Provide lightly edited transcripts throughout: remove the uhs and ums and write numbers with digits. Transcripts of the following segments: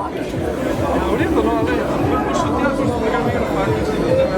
Volendo no, lei non posso dire questo perché io lo faccio, si deve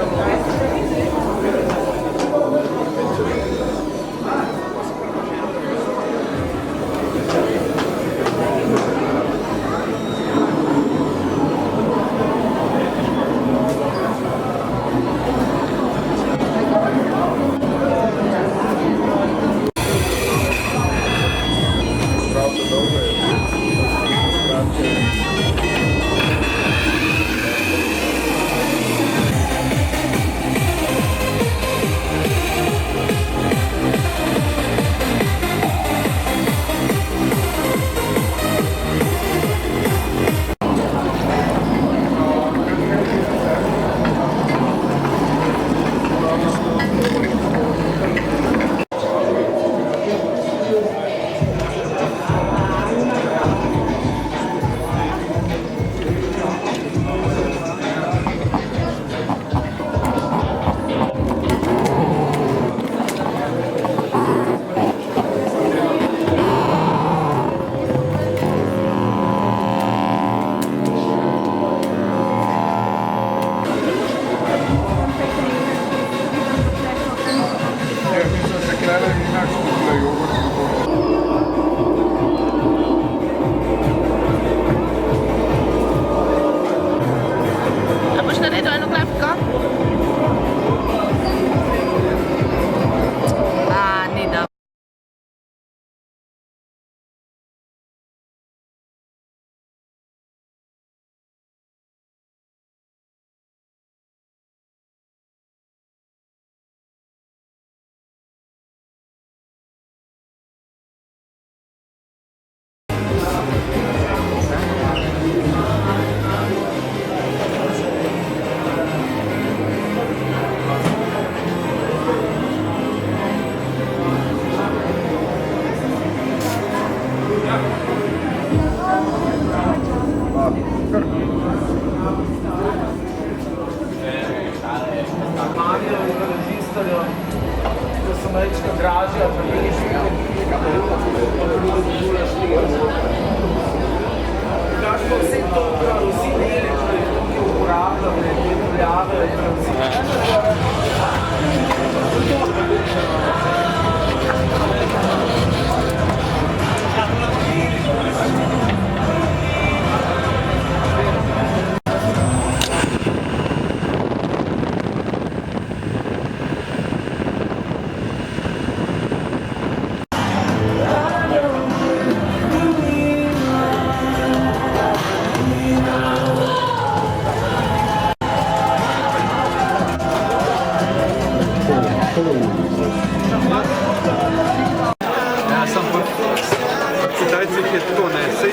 Kitajcih je tako, ne, sej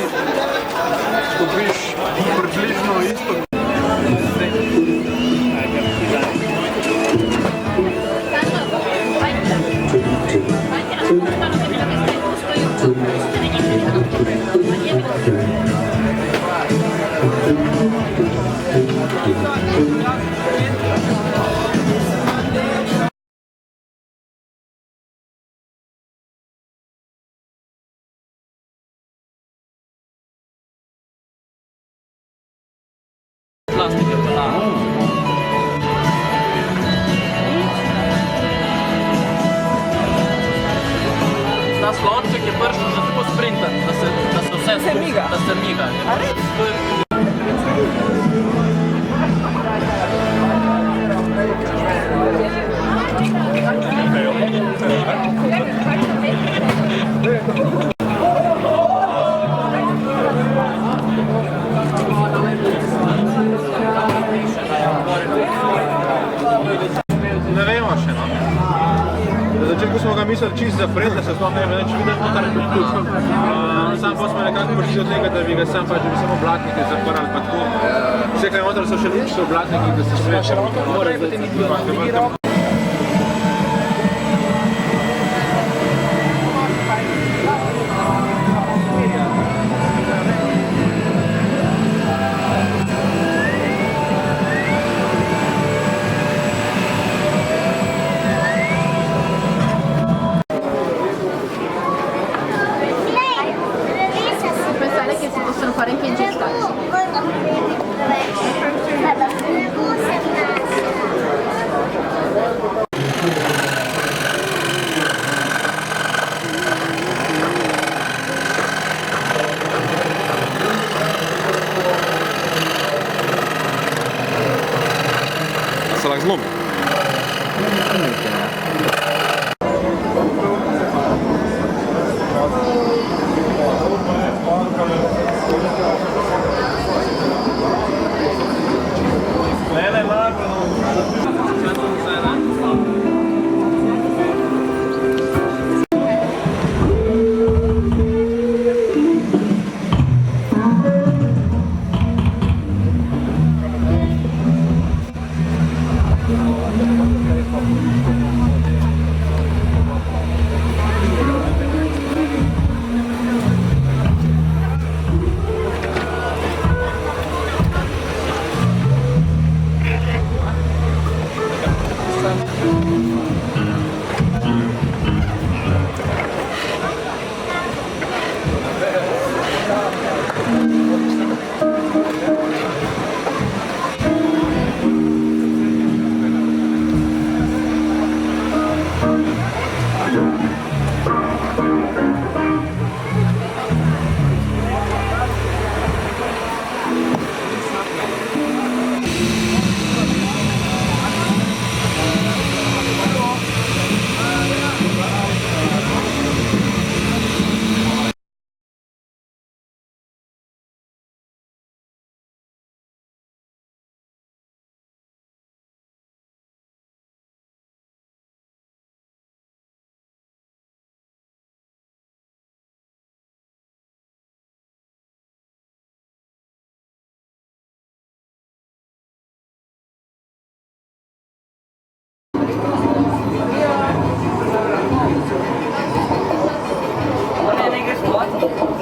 dobiš približno isto. Plastike pa la. Ta slonček je prišel že tako sprinten, da se vse miga. Da se miga. Ne vemo še, no. Na začetku smo ga mislili čist zapret, da se sploh ne več videti, kar je priključil. Sam pa smo nekako prišli od tega, da bi ga sam pač, da bi samo blatnike zaprali, pa tako. Vse kaj noter so še luči, so blatniki, da se sveče. Pensare che si possono fare anche in gestati. zlomi. Wanneer ik eens wat?